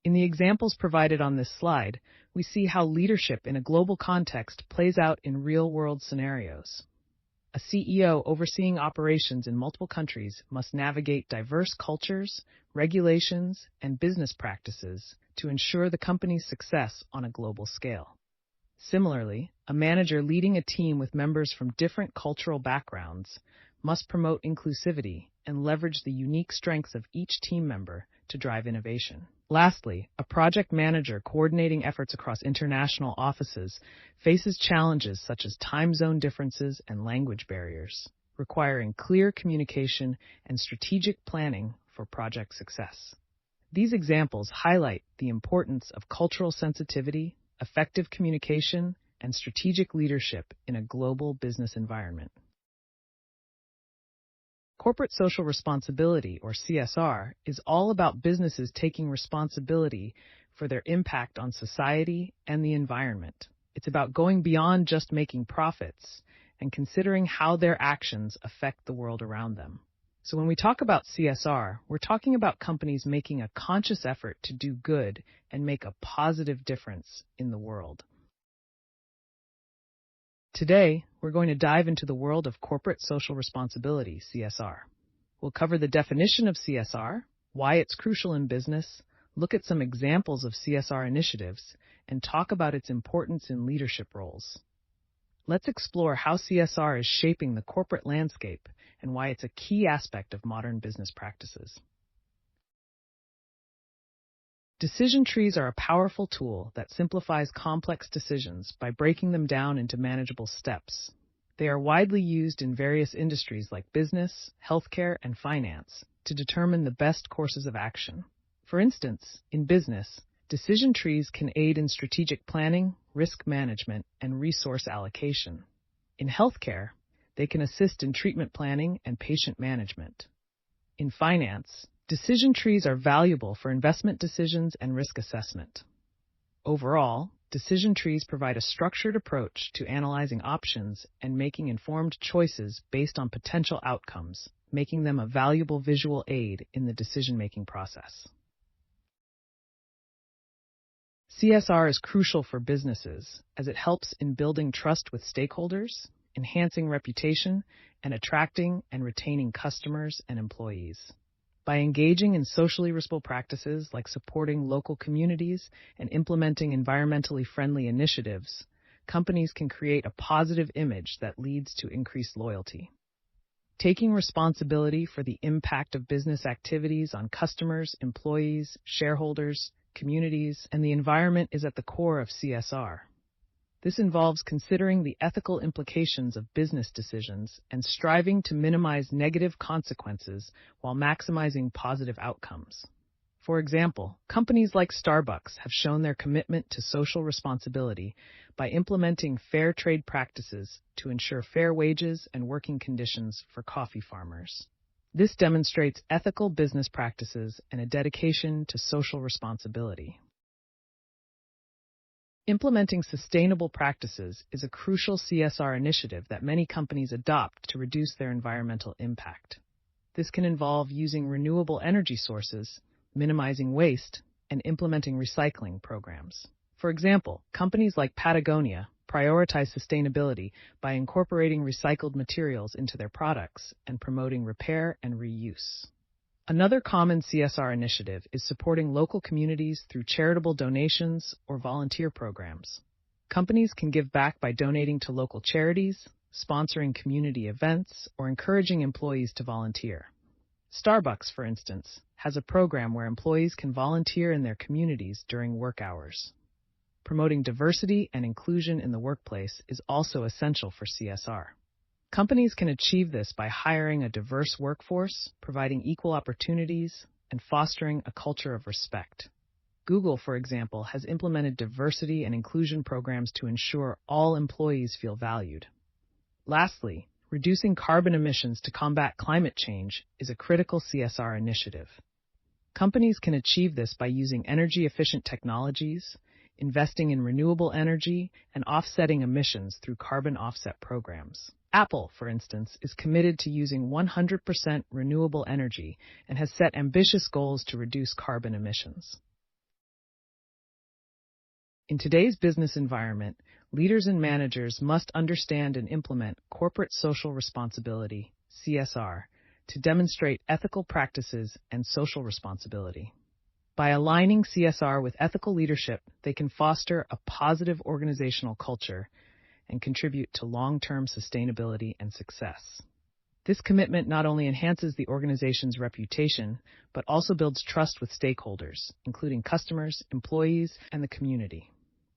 In the examples provided on this slide, we see how leadership in a global context plays out in real-world scenarios. A CEO overseeing operations in multiple countries must navigate diverse cultures, regulations, and business practices to ensure the company's success on a global scale. Similarly, a manager leading a team with members from different cultural backgrounds must promote inclusivity and leverage the unique strengths of each team member to drive innovation. Lastly, a project manager coordinating efforts across international offices faces challenges such as time zone differences and language barriers, requiring clear communication and strategic planning for project success. These examples highlight the importance of cultural sensitivity, effective communication, and strategic leadership in a global business environment. Corporate social responsibility, or CSR, is all about businesses taking responsibility for their impact on society and the environment. It's about going beyond just making profits and considering how their actions affect the world around them. So when we talk about CSR, we're talking about companies making a conscious effort to do good and make a positive difference in the world. Today, we're going to dive into the world of corporate social responsibility, CSR. We'll cover the definition of CSR, why it's crucial in business, look at some examples of CSR initiatives, and talk about its importance in leadership roles. Let's explore how CSR is shaping the corporate landscape and why it's a key aspect of modern business practices. Decision trees are a powerful tool that simplifies complex decisions by breaking them down into manageable steps. They are widely used in various industries like business, healthcare, and finance to determine the best courses of action. For instance, in business, decision trees can aid in strategic planning, risk management, and resource allocation. In healthcare, they can assist in treatment planning and patient management. In finance, decision trees are valuable for investment decisions and risk assessment. Overall, decision trees provide a structured approach to analyzing options and making informed choices based on potential outcomes, making them a valuable visual aid in the decision-making process. CSR is crucial for businesses as it helps in building trust with stakeholders, enhancing reputation, and attracting and retaining customers and employees. By engaging in socially responsible practices like supporting local communities and implementing environmentally friendly initiatives, companies can create a positive image that leads to increased loyalty. Taking responsibility for the impact of business activities on customers, employees, shareholders, communities, and the environment is at the core of CSR. This involves considering the ethical implications of business decisions and striving to minimize negative consequences while maximizing positive outcomes. For example, companies like Starbucks have shown their commitment to social responsibility by implementing fair trade practices to ensure fair wages and working conditions for coffee farmers. This demonstrates ethical business practices and a dedication to social responsibility. Implementing sustainable practices is a crucial CSR initiative that many companies adopt to reduce their environmental impact. This can involve using renewable energy sources, minimizing waste, and implementing recycling programs. For example, companies like Patagonia prioritize sustainability by incorporating recycled materials into their products and promoting repair and reuse. Another common CSR initiative is supporting local communities through charitable donations or volunteer programs. Companies can give back by donating to local charities, sponsoring community events, or encouraging employees to volunteer. Starbucks, for instance, has a program where employees can volunteer in their communities during work hours. Promoting diversity and inclusion in the workplace is also essential for CSR. Companies can achieve this by hiring a diverse workforce, providing equal opportunities, and fostering a culture of respect. Google, for example, has implemented diversity and inclusion programs to ensure all employees feel valued. Lastly, reducing carbon emissions to combat climate change is a critical CSR initiative. Companies can achieve this by using energy-efficient technologies, investing in renewable energy, and offsetting emissions through carbon offset programs. Apple, for instance, is committed to using 100% renewable energy and has set ambitious goals to reduce carbon emissions. In today's business environment, leaders and managers must understand and implement corporate social responsibility, CSR, to demonstrate ethical practices and social responsibility. By aligning CSR with ethical leadership, they can foster a positive organizational culture and contribute to long-term sustainability and success. This commitment not only enhances the organization's reputation, but also builds trust with stakeholders, including customers, employees, and the community.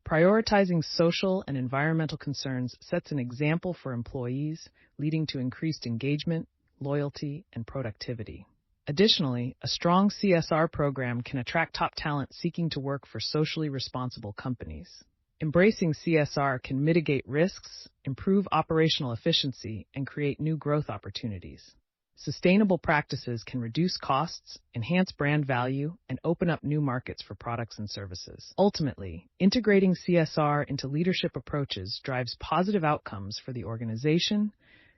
Prioritizing social and environmental concerns sets an example for employees, leading to increased engagement, loyalty, and productivity. Additionally, a strong CSR program can attract top talent seeking to work for socially responsible companies. Embracing CSR can mitigate risks, improve operational efficiency, and create new growth opportunities. Sustainable practices can reduce costs, enhance brand value, and open up new markets for products and services. Ultimately, integrating CSR into leadership approaches drives positive outcomes for the organization,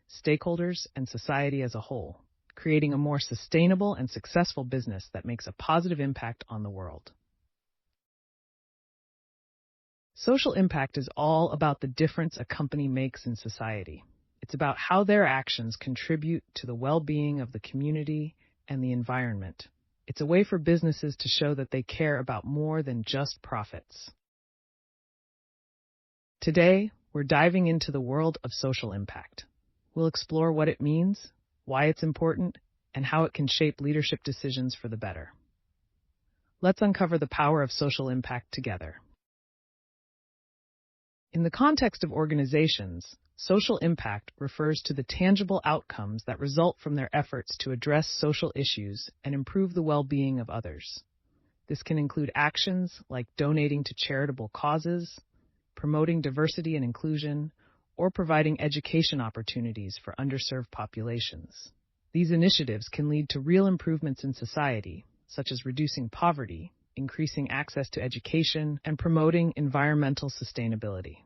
stakeholders, and society as a whole, creating a more sustainable and successful business that makes a positive impact on the world. Social impact is all about the difference a company makes in society. It's about how their actions contribute to the well-being of the community and the environment. It's a way for businesses to show that they care about more than just profits. Today, we're diving into the world of social impact. We'll explore what it means, why it's important, and how it can shape leadership decisions for the better. Let's uncover the power of social impact together. In the context of organizations, social impact refers to the tangible outcomes that result from their efforts to address social issues and improve the well-being of others. This can include actions like donating to charitable causes, promoting diversity and inclusion, or providing education opportunities for underserved populations. These initiatives can lead to real improvements in society, such as reducing poverty, increasing access to education, and promoting environmental sustainability.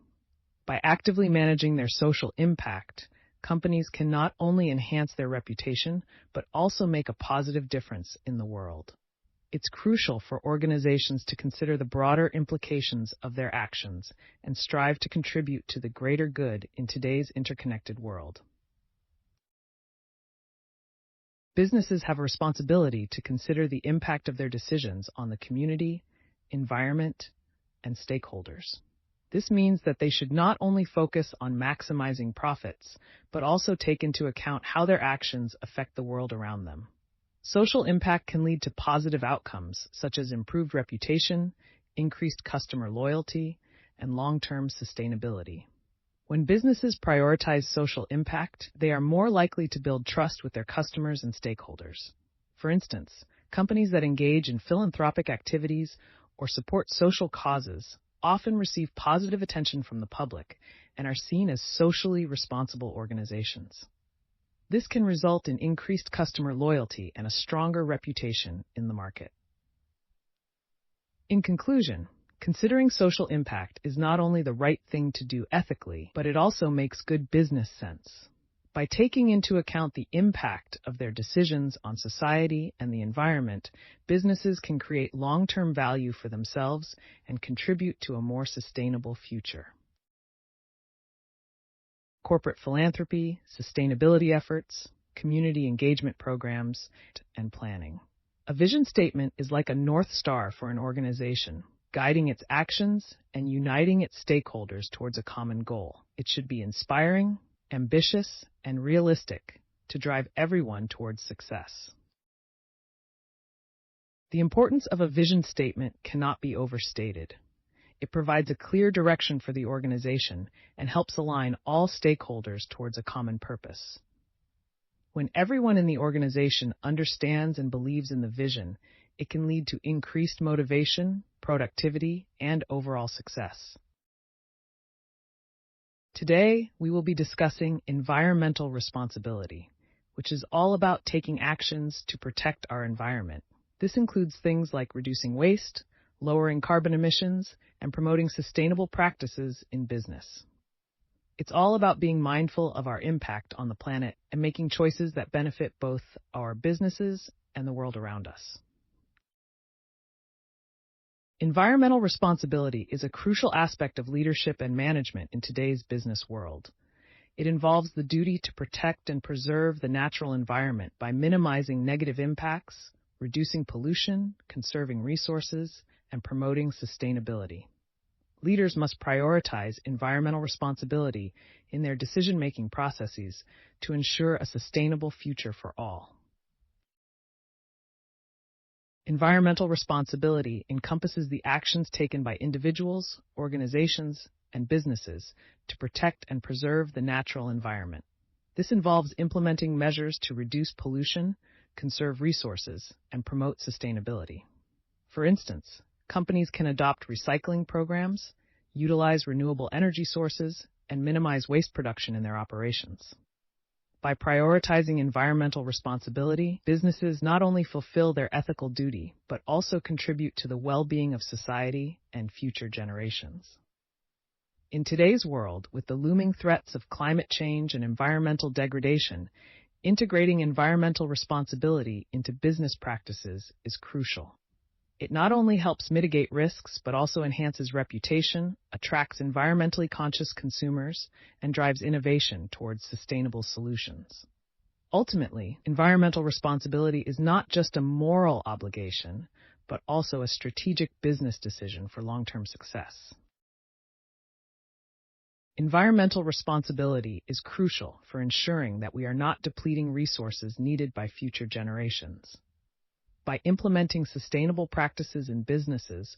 By actively managing their social impact, companies can not only enhance their reputation, but also make a positive difference in the world. It's crucial for organizations to consider the broader implications of their actions and strive to contribute to the greater good in today's interconnected world. Businesses have a responsibility to consider the impact of their decisions on the community, environment, and stakeholders. This means that they should not only focus on maximizing profits, but also take into account how their actions affect the world around them. Social impact can lead to positive outcomes, such as improved reputation, increased customer loyalty, and long-term sustainability. When businesses prioritize social impact, they are more likely to build trust with their customers and stakeholders. For instance, companies that engage in philanthropic activities or support social causes often receive positive attention from the public and are seen as socially responsible organizations. This can result in increased customer loyalty and a stronger reputation in the market. In conclusion, considering social impact is not only the right thing to do ethically, but it also makes good business sense. By taking into account the impact of their decisions on society and the environment, businesses can create long-term value for themselves and contribute to a more sustainable future. Corporate philanthropy, sustainability efforts, community engagement programs, and planning. A vision statement is like a North Star for an organization, guiding its actions and uniting its stakeholders towards a common goal. It should be inspiring, ambitious, and realistic to drive everyone towards success. The importance of a vision statement cannot be overstated. It provides a clear direction for the organization and helps align all stakeholders towards a common purpose. When everyone in the organization understands and believes in the vision, it can lead to increased motivation, productivity, and overall success. Today, we will be discussing environmental responsibility, which is all about taking actions to protect our environment. This includes things like reducing waste, lowering carbon emissions, and promoting sustainable practices in business. It's all about being mindful of our impact on the planet and making choices that benefit both our businesses and the world around us. Environmental responsibility is a crucial aspect of leadership and management in today's business world. It involves the duty to protect and preserve the natural environment by minimizing negative impacts, reducing pollution, conserving resources, and promoting sustainability. Leaders must prioritize environmental responsibility in their decision-making processes to ensure a sustainable future for all. Environmental responsibility encompasses the actions taken by individuals, organizations, and businesses to protect and preserve the natural environment. This involves implementing measures to reduce pollution, conserve resources, and promote sustainability. For instance, companies can adopt recycling programs, utilize renewable energy sources, and minimize waste production in their operations. By prioritizing environmental responsibility, businesses not only fulfill their ethical duty, but also contribute to the well-being of society and future generations. In today's world, with the looming threats of climate change and environmental degradation, integrating environmental responsibility into business practices is crucial. It not only helps mitigate risks, but also enhances reputation, attracts environmentally conscious consumers, and drives innovation towards sustainable solutions. Ultimately, environmental responsibility is not just a moral obligation, but also a strategic business decision for long-term success. Environmental responsibility is crucial for ensuring that we are not depleting resources needed by future generations. By implementing sustainable practices in businesses,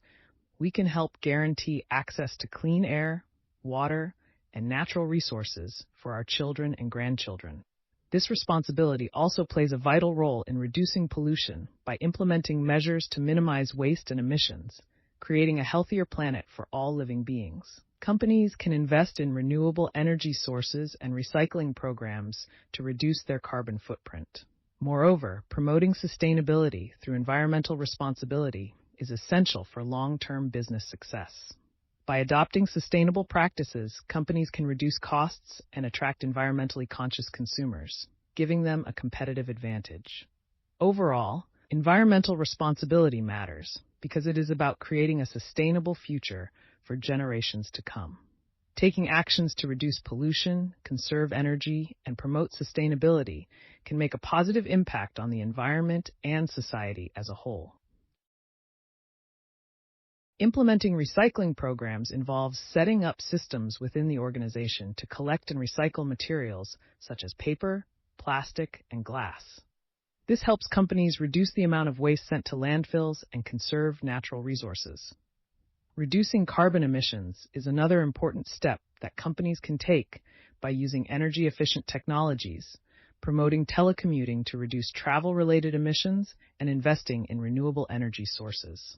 we can help guarantee access to clean air, water, and natural resources for our children and grandchildren. This responsibility also plays a vital role in reducing pollution by implementing measures to minimize waste and emissions, creating a healthier planet for all living beings. Companies can invest in renewable energy sources and recycling programs to reduce their carbon footprint. Moreover, promoting sustainability through environmental responsibility is essential for long-term business success. By adopting sustainable practices, companies can reduce costs and attract environmentally conscious consumers, giving them a competitive advantage. Overall, environmental responsibility matters because it is about creating a sustainable future for generations to come. Taking actions to reduce pollution, conserve energy, and promote sustainability can make a positive impact on the environment and society as a whole. Implementing recycling programs involves setting up systems within the organization to collect and recycle materials such as paper, plastic, and glass. This helps companies reduce the amount of waste sent to landfills and conserve natural resources. Reducing carbon emissions is another important step that companies can take by using energy-efficient technologies, promoting telecommuting to reduce travel-related emissions, and investing in renewable energy sources.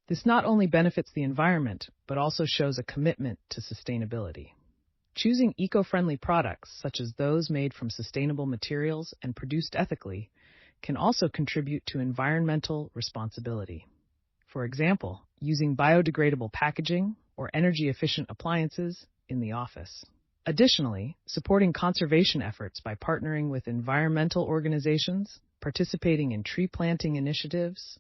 This not only benefits the environment, but also shows a commitment to sustainability. Choosing eco-friendly products, such as those made from sustainable materials and produced ethically, can also contribute to environmental responsibility. For example, using biodegradable packaging or energy-efficient appliances in the office. Additionally, supporting conservation efforts by partnering with environmental organizations, participating in tree planting initiatives,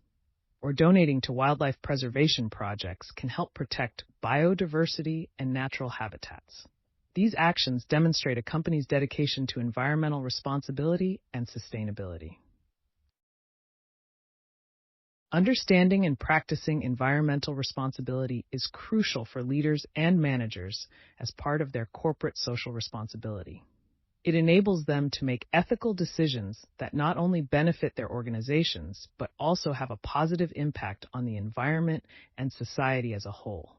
or donating to wildlife preservation projects can help protect biodiversity and natural habitats. These actions demonstrate a company's dedication to environmental responsibility and sustainability. Understanding and practicing environmental responsibility is crucial for leaders and managers as part of their corporate social responsibility. It enables them to make ethical decisions that not only benefit their organizations, but also have a positive impact on the environment and society as a whole.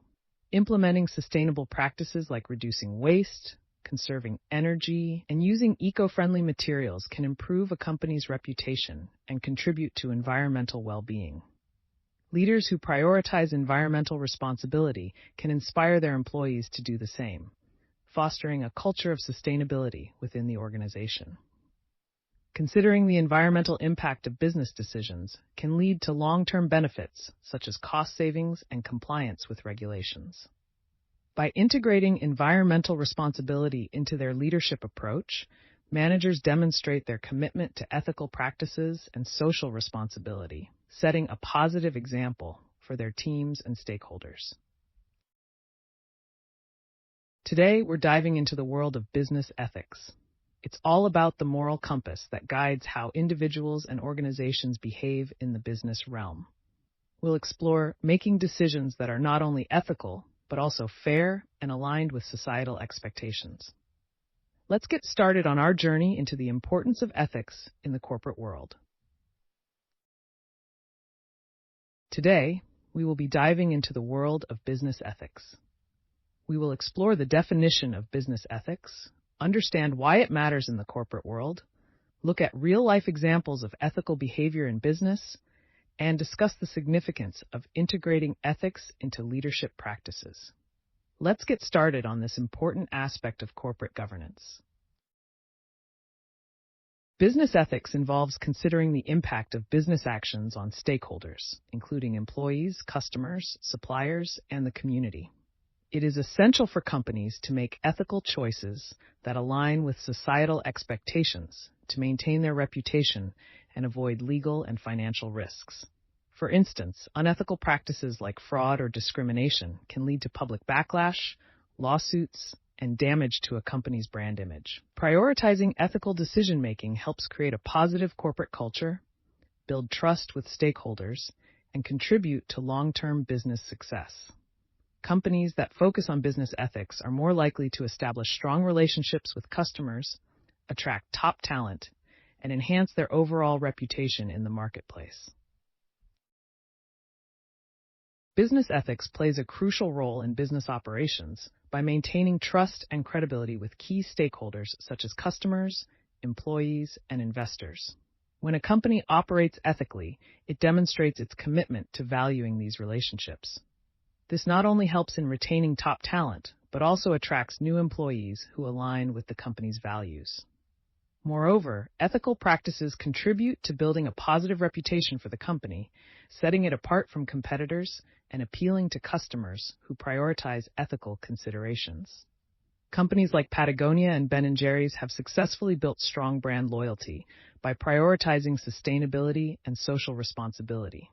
Implementing sustainable practices like reducing waste, conserving energy, and using eco-friendly materials can improve a company's reputation and contribute to environmental well-being. Leaders who prioritize environmental responsibility can inspire their employees to do the same, fostering a culture of sustainability within the organization. Considering the environmental impact of business decisions can lead to long-term benefits such as cost savings and compliance with regulations. By integrating environmental responsibility into their leadership approach, managers demonstrate their commitment to ethical practices and social responsibility, setting a positive example for their teams and stakeholders. Today, we're diving into the world of business ethics. It's all about the moral compass that guides how individuals and organizations behave in the business realm. We'll explore making decisions that are not only ethical, but also fair and aligned with societal expectations. Let's get started on our journey into the importance of ethics in the corporate world. Today, we will be diving into the world of business ethics. We will explore the definition of business ethics, understand why it matters in the corporate world, look at real-life examples of ethical behavior in business, and discuss the significance of integrating ethics into leadership practices. Let's get started on this important aspect of corporate governance. Business ethics involves considering the impact of business actions on stakeholders, including employees, customers, suppliers, and the community. It is essential for companies to make ethical choices that align with societal expectations to maintain their reputation and avoid legal and financial risks. For instance, unethical practices like fraud or discrimination can lead to public backlash, lawsuits, and damage to a company's brand image. Prioritizing ethical decision-making helps create a positive corporate culture, build trust with stakeholders, and contribute to long-term business success. Companies that focus on business ethics are more likely to establish strong relationships with customers, attract top talent, and enhance their overall reputation in the marketplace. Business ethics plays a crucial role in business operations by maintaining trust and credibility with key stakeholders such as customers, employees, and investors. When a company operates ethically, it demonstrates its commitment to valuing these relationships. This not only helps in retaining top talent, but also attracts new employees who align with the company's values. Moreover, ethical practices contribute to building a positive reputation for the company, setting it apart from competitors and appealing to customers who prioritize ethical considerations. Companies like Patagonia and Ben & Jerry's have successfully built strong brand loyalty by prioritizing sustainability and social responsibility.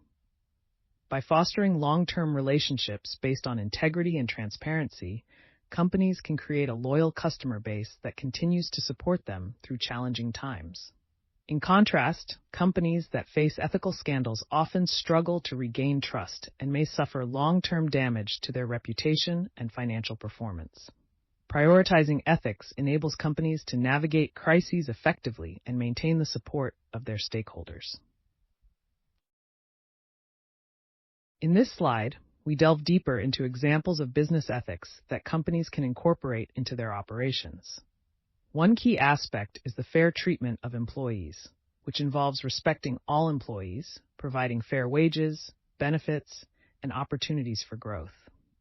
By fostering long-term relationships based on integrity and transparency, companies can create a loyal customer base that continues to support them through challenging times. In contrast, companies that face ethical scandals often struggle to regain trust and may suffer long-term damage to their reputation and financial performance. Prioritizing ethics enables companies to navigate crises effectively and maintain the support of their stakeholders. In this slide, we delve deeper into examples of business ethics that companies can incorporate into their operations. One key aspect is the fair treatment of employees, which involves respecting all employees, providing fair wages, benefits, and opportunities for growth.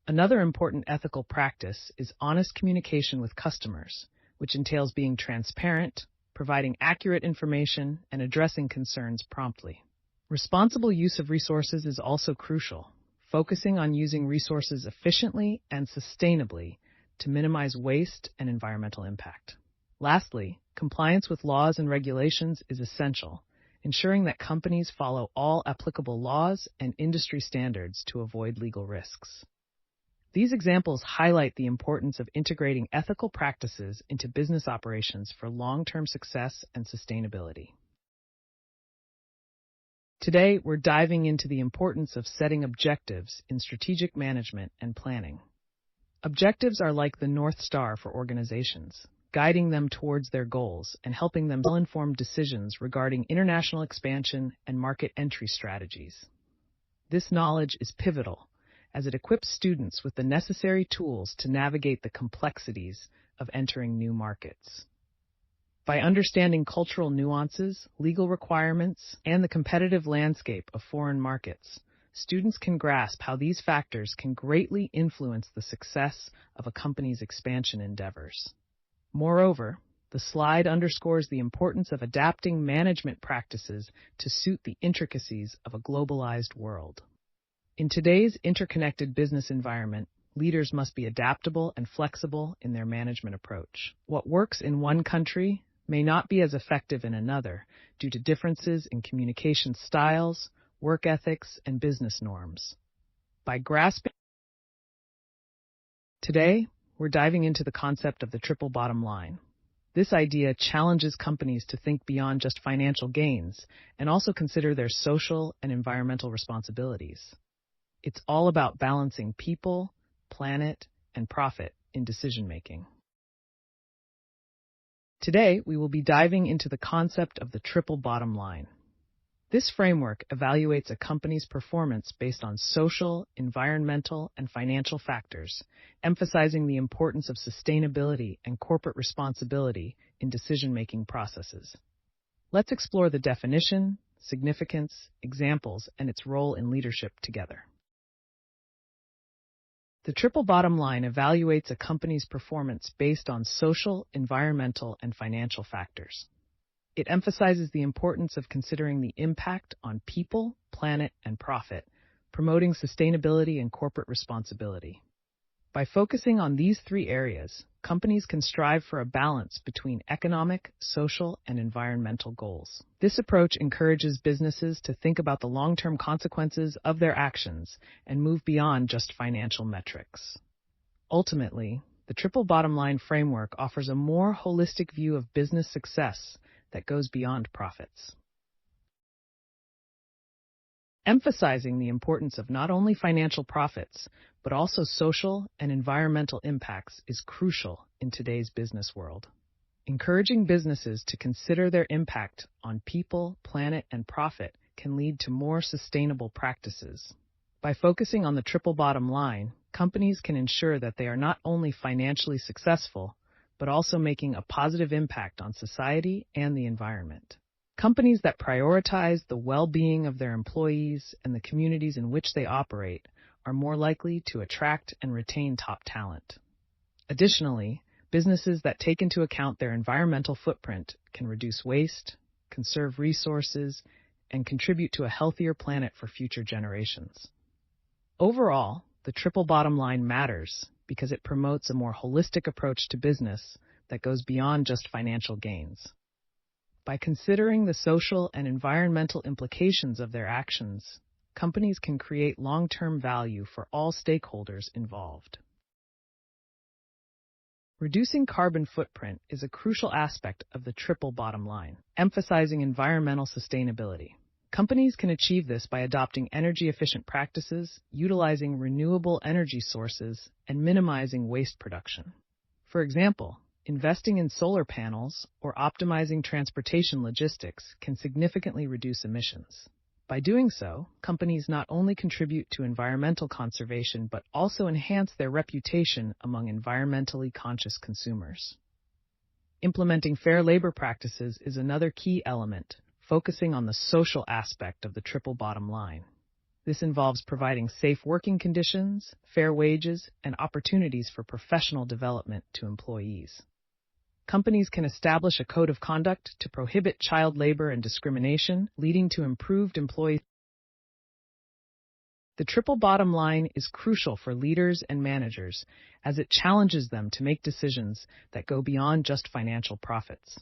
Another important ethical practice is honest communication with customers, which entails being transparent, providing accurate information, and addressing concerns promptly. Responsible use of resources is also crucial, focusing on using resources efficiently and sustainably to minimize waste and environmental impact. Lastly, compliance with laws and regulations is essential, ensuring that companies follow all applicable laws and industry standards to avoid legal risks. These examples highlight the importance of integrating ethical practices into business operations for long-term success and sustainability. Today, we're diving into the importance of setting objectives in strategic management and planning. Objectives are like the North Star for organizations, guiding them towards their goals and helping them well-informed decisions regarding international expansion and market entry strategies. This knowledge is pivotal, as it equips students with the necessary tools to navigate the complexities of entering new markets. By understanding cultural nuances, legal requirements, and the competitive landscape of foreign markets, students can grasp how these factors can greatly influence the success of a company's expansion endeavors. Moreover, the slide underscores the importance of adapting management practices to suit the intricacies of a globalized world. In today's interconnected business environment, leaders must be adaptable and flexible in their management approach. What works in one country may not be as effective in another due to differences in communication styles, work ethics, and business norms. By grasping Today, we're diving into the concept of the triple bottom line. This idea challenges companies to think beyond just financial gains and also consider their social and environmental responsibilities. It's all about balancing people, planet, and profit in decision-making. Today, we will be diving into the concept of the triple bottom line. This framework evaluates a company's performance based on social, environmental, and financial factors, emphasizing the importance of sustainability and corporate responsibility in decision-making processes. Let's explore the definition, significance, examples, and its role in leadership together. The triple bottom line evaluates a company's performance based on social, environmental, and financial factors. It emphasizes the importance of considering the impact on people, planet, and profit, promoting sustainability and corporate responsibility. By focusing on these three areas, companies can strive for a balance between economic, social, and environmental goals. This approach encourages businesses to think about the long-term consequences of their actions and move beyond just financial metrics. Ultimately, the triple bottom line framework offers a more holistic view of business success that goes beyond profits. Emphasizing the importance of not only financial profits, but also social and environmental impacts is crucial in today's business world. Encouraging businesses to consider their impact on people, planet, and profit can lead to more sustainable practices. By focusing on the triple bottom line, companies can ensure that they are not only financially successful, but also making a positive impact on society and the environment. Companies that prioritize the well-being of their employees and the communities in which they operate are more likely to attract and retain top talent. Additionally, businesses that take into account their environmental footprint can reduce waste, conserve resources, and contribute to a healthier planet for future generations. Overall, the triple bottom line matters because it promotes a more holistic approach to business that goes beyond just financial gains. By considering the social and environmental implications of their actions, companies can create long-term value for all stakeholders involved. Reducing carbon footprint is a crucial aspect of the triple bottom line, emphasizing environmental sustainability. Companies can achieve this by adopting energy-efficient practices, utilizing renewable energy sources, and minimizing waste production. For example, investing in solar panels or optimizing transportation logistics can significantly reduce emissions. By doing so, companies not only contribute to environmental conservation but also enhance their reputation among environmentally conscious consumers. Implementing fair labor practices is another key element, focusing on the social aspect of the triple bottom line. This involves providing safe working conditions, fair wages, and opportunities for professional development to employees. Companies can establish a code of conduct to prohibit child labor and discrimination, leading to improved employee. The triple bottom line is crucial for leaders and managers as it challenges them to make decisions that go beyond just financial profits.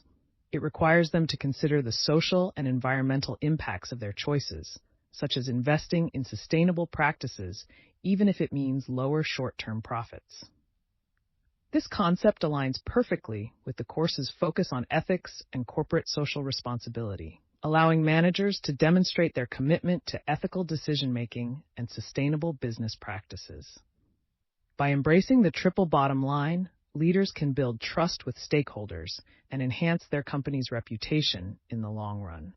It requires them to consider the social and environmental impacts of their choices, such as investing in sustainable practices, even if it means lower short-term profits. This concept aligns perfectly with the course's focus on ethics and corporate social responsibility, allowing managers to demonstrate their commitment to ethical decision-making and sustainable business practices. By embracing the triple bottom line, leaders can build trust with stakeholders and enhance their company's reputation in the long run.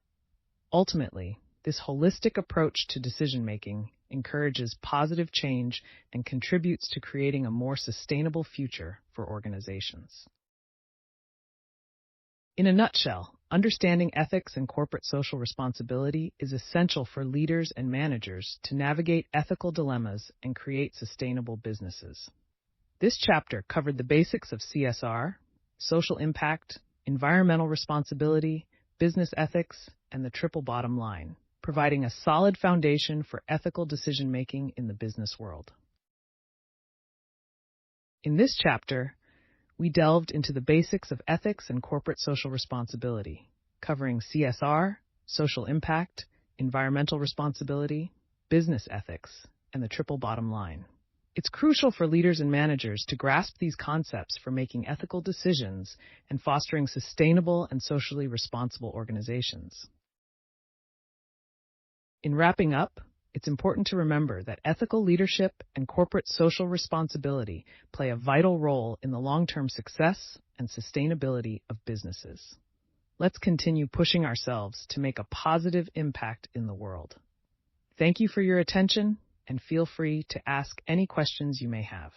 Ultimately, this holistic approach to decision-making encourages positive change and contributes to creating a more sustainable future for organizations. In a nutshell, understanding ethics and corporate social responsibility is essential for leaders and managers to navigate ethical dilemmas and create sustainable businesses. This chapter covered the basics of CSR, social impact, environmental responsibility, business ethics, and the triple bottom line, providing a solid foundation for ethical decision-making in the business world. In this chapter, we delved into the basics of ethics and corporate social responsibility, covering CSR, social impact, environmental responsibility, business ethics, and the triple bottom line. It's crucial for leaders and managers to grasp these concepts for making ethical decisions and fostering sustainable and socially responsible organizations. In wrapping up, it's important to remember that ethical leadership and corporate social responsibility play a vital role in the long-term success and sustainability of businesses. Let's continue pushing ourselves to make a positive impact in the world. Thank you for your attention, and feel free to ask any questions you may have.